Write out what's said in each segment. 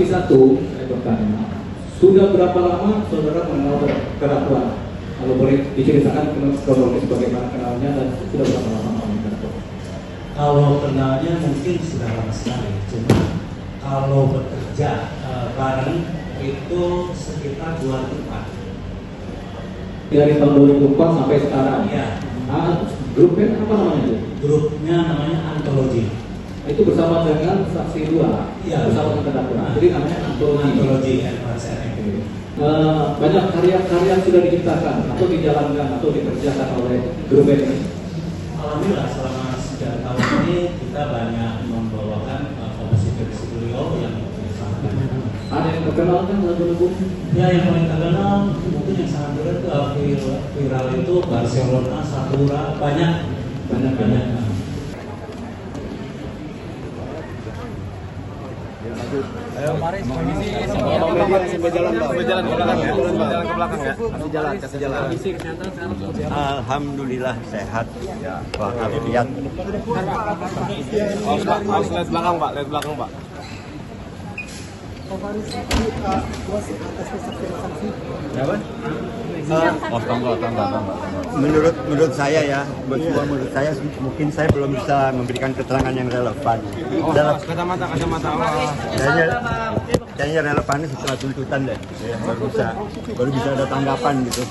saksi satu, saya bertanya, sudah berapa lama saudara mengenal terdakwa? Kalau boleh diceritakan kronologis bagaimana kenalnya dan sudah berapa lama mengenal terdakwa? Kalau kenalnya mungkin sudah lama sekali, cuma kalau bekerja bareng itu sekitar 2004. Dari tahun 2004 sampai sekarang? Iya. Grupnya apa namanya itu? Grupnya namanya Antologi. Itu bersama dengan saksi dua, Iya, bersama dengan terdakwa. Jadi namanya Antologi. Antologi NPSRM. Banyak karya-karya yang sudah diciptakan atau dijalankan atau dikerjakan oleh grup ini. Alhamdulillah selama 3 tahun ini kita banyak membawakan komposisi beliau yang sangat banyak. Ada yang terkenal kan lagu-lagu? Ya, yang paling terkenal mungkin yang sangat viral itu Barcelona, Sakura, banyak. Ayo mari sambil jalan ke belakang ya. Jalan ke belakang ya. Kasih jalan. Alhamdulillah sehat walafiat. Harus lihat belakang Pak, lihat belakang Pak. Menurut saya ya, menurut saya mungkin saya belum bisa memberikan keterangan yang relevan. Kacamata. Kayaknya relevannya setelah tuntutan deh, ya, baru bisa ada tanggapan gitu.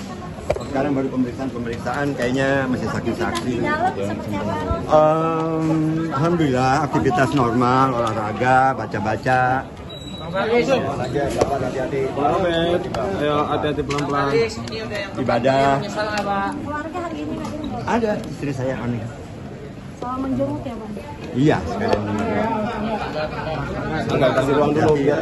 Sekarang baru pemeriksaan kayaknya masih saksi-saksi. Alhamdulillah aktivitas normal, olahraga, baca-baca. Hati-hati. Ayo hati-hati pelan-pelan. Ibadah. Keluarga hari ini Ada istri saya aneh. soal menjenguk ya Bang? Iya sekalian. Enggak kasih ruang dulu biar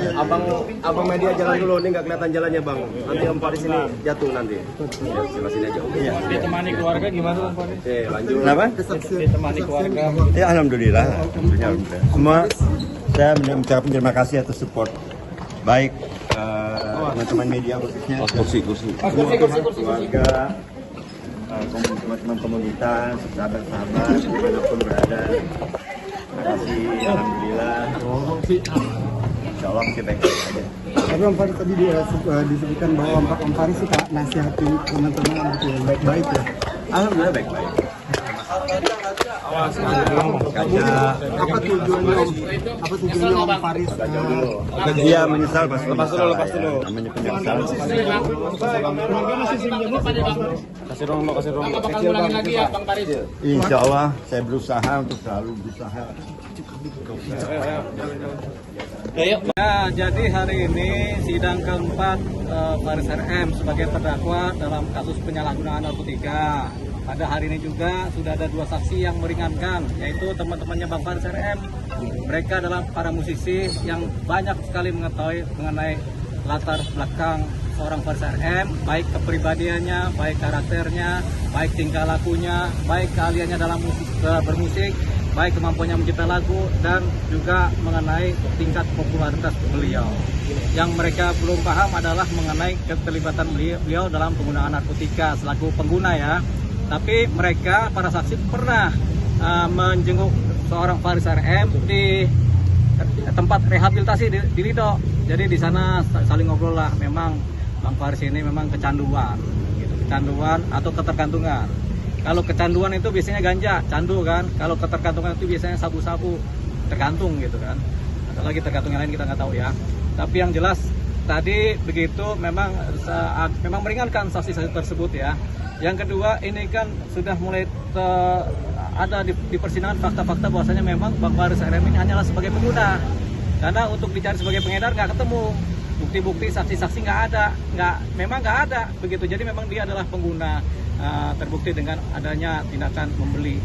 abang media jalan dulu, ini nggak kelihatan jalannya bang. Nanti Om Faris ini jatuh nanti. Ya, sebelah sini aja. Iya. Ditemani keluarga gimana Om Faris? Oke, lanjut. Kenapa? Ditemani keluarga. Ya alhamdulillah. Semua saya mengucapkan terima kasih atas support. Baik teman-teman media khususnya. Kursi. Keluarga, teman-teman komunitas, sahabat-sahabat dimanapun berada. Terima kasih, alhamdulillah. Insya Allah masih baik-baik aja. Tapi Om Faris tadi disebutkan bahwa Om Faris suka nasihatin teman-teman gitu ya, baik-baik ya. Alhamdulillah baik-baik. Apa tujuannya Om Faris? Iya menyesal pasti. Lepas dulu. Namanya penyesalan. Kasih ruang. Bakal ngulangin lagi ya Bang Faris? Insya Allah saya berusaha untuk selalu berusaha. Ya, jadi hari ini sidang keempat Faris RM sebagai terdakwa dalam kasus penyalahgunaan narkotika. Pada hari ini juga sudah ada 2 saksi yang meringankan, yaitu teman-temannya Bang Faris RM. Mereka adalah para musisi yang banyak sekali mengetahui mengenai latar belakang seorang Faris RM, baik kepribadiannya, baik karakternya, baik tingkah lakunya, baik keahliannya dalam bermusik, baik kemampuannya mencipta lagu, dan juga mengenai tingkat popularitas beliau. Yang mereka belum paham adalah mengenai keterlibatan beliau dalam penggunaan narkotika selaku pengguna ya. Tapi mereka, para saksi, pernah menjenguk seorang Faris RM di tempat rehabilitasi di Lido. Jadi di sana saling ngobrol lah. Memang Bang Faris ini memang kecanduan, gitu. Kecanduan atau ketergantungan. Kalau kecanduan itu biasanya ganja, candu kan. Kalau ketergantungan itu biasanya sabu-sabu, tergantung gitu kan. Ada lagi tergantung yang lain kita nggak tahu ya. Tapi yang jelas tadi begitu memang meringankan saksi-saksi tersebut ya. Yang kedua, ini kan sudah mulai ada di persidangan fakta-fakta bahwasanya memang Bang Faris RM ini hanyalah sebagai pengguna. Karena untuk dicari sebagai pengedar nggak ketemu. Bukti-bukti saksi-saksi memang nggak ada begitu. Jadi memang dia adalah pengguna, terbukti dengan adanya tindakan membeli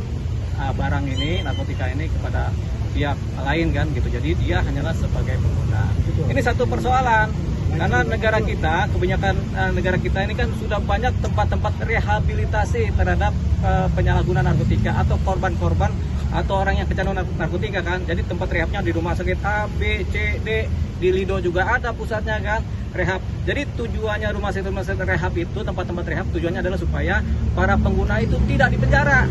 barang ini, narkotika ini kepada pihak lain kan gitu. Jadi dia hanyalah sebagai pengguna. Ini satu persoalan. Karena negara kita, kebanyakan negara kita ini kan sudah banyak tempat-tempat rehabilitasi terhadap penyalahgunaan narkotika atau korban-korban atau orang yang kecanduan narkotika kan. Jadi tempat rehabnya di rumah sakit A, B, C, D, di Lido juga ada pusatnya kan, rehab. Jadi tujuannya rumah sakit rehab itu, tempat-tempat rehab tujuannya adalah supaya para pengguna itu tidak dipenjara,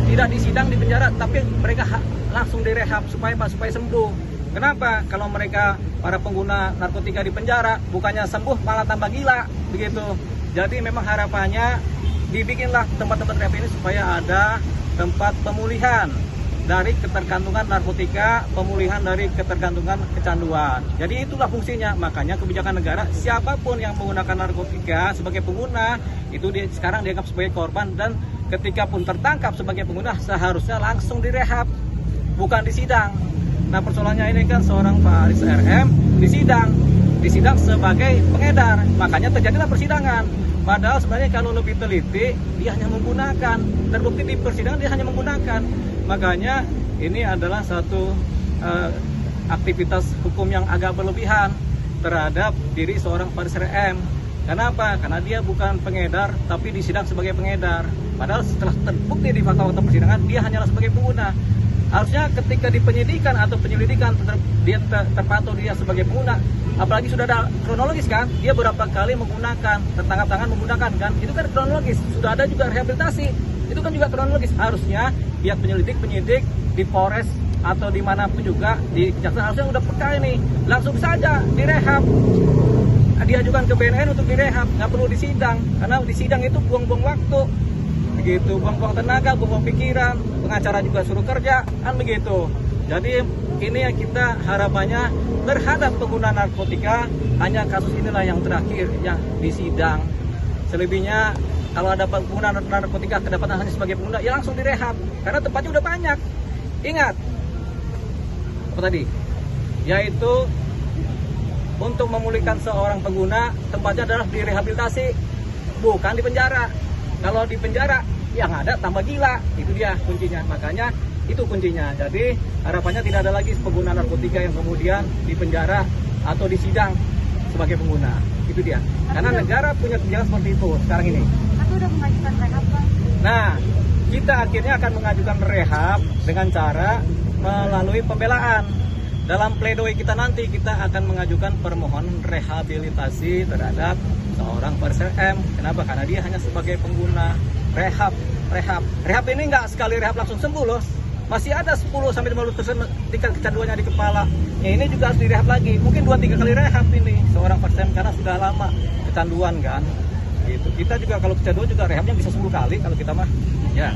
tidak disidang di penjara, tapi mereka langsung direhab supaya sembuh. Kenapa? Kalau mereka para pengguna narkotika di penjara, bukannya sembuh malah tambah gila, begitu. Jadi memang harapannya dibikinlah tempat-tempat rehab ini supaya ada tempat pemulihan dari ketergantungan narkotika, pemulihan dari ketergantungan kecanduan. Jadi itulah fungsinya. Makanya kebijakan negara, siapapun yang menggunakan narkotika sebagai pengguna, itu sekarang dianggap sebagai korban, dan ketika pun tertangkap sebagai pengguna seharusnya langsung direhab, bukan disidang. Nah, persoalannya ini kan seorang Faris RM disidang sebagai pengedar, makanya terjadilah persidangan. Padahal sebenarnya kalau lebih teliti, dia hanya menggunakan, terbukti di persidangan dia hanya menggunakan. Makanya ini adalah satu aktivitas hukum yang agak berlebihan terhadap diri seorang Faris RM. Kenapa? Karena dia bukan pengedar, tapi disidang sebagai pengedar. Padahal setelah terbukti di fakta-fakta persidangan, dia hanyalah sebagai pengguna. Harusnya ketika di penyidikan atau penyelidikan dia terpantau dia sebagai pengguna, apalagi sudah ada kronologis kan, dia berapa kali menggunakan, tertangkap tangan menggunakan kan, itu kan kronologis. Sudah ada juga rehabilitasi, itu kan juga kronologis. Harusnya pihak penyidik di Polres atau dimanapun juga di kejaksaan harusnya udah peka ini, langsung saja direhab, diajukan ke BNN untuk direhab, nggak perlu disidang, karena disidang itu buang-buang waktu. Begitu, buang-buang tenaga, buang-buang pikiran, pengacara juga suruh kerja, kan begitu. Jadi ini yang kita harapannya terhadap pengguna narkotika, hanya kasus inilah yang terakhir yang disidang. Selebihnya kalau ada pengguna narkotika kedapatan hanya sebagai pengguna, ya langsung direhab, karena tempatnya udah banyak. Ingat, apa tadi? Yaitu untuk memulihkan seorang pengguna, tempatnya adalah direhabilitasi, bukan di penjara. Kalau di penjara, yang ada tambah gila, itu dia kuncinya. Makanya itu kuncinya. Jadi harapannya tidak ada lagi pengguna narkotika yang kemudian di penjara atau disidang sebagai pengguna. Itu dia. Karena negara punya kebijakan seperti itu sekarang ini. Aku udah mengajukan rehab, Bang. Nah, kita akhirnya akan mengajukan rehab dengan cara melalui pembelaan. Dalam pledoi kita nanti, kita akan mengajukan permohonan rehabilitasi terhadap seorang Faris RM. Kenapa? Karena dia hanya sebagai pengguna rehab. Rehab ini nggak sekali rehab langsung sembuh loh. Masih ada 10-15% tingkat kecanduannya di kepala. Ya, ini juga harus direhab lagi. Mungkin 2-3 kali rehab ini seorang Faris RM karena sudah lama kecanduan kan. Gitu. Kita juga kalau kecanduan juga rehabnya bisa 10 kali kalau kita mah. Ya.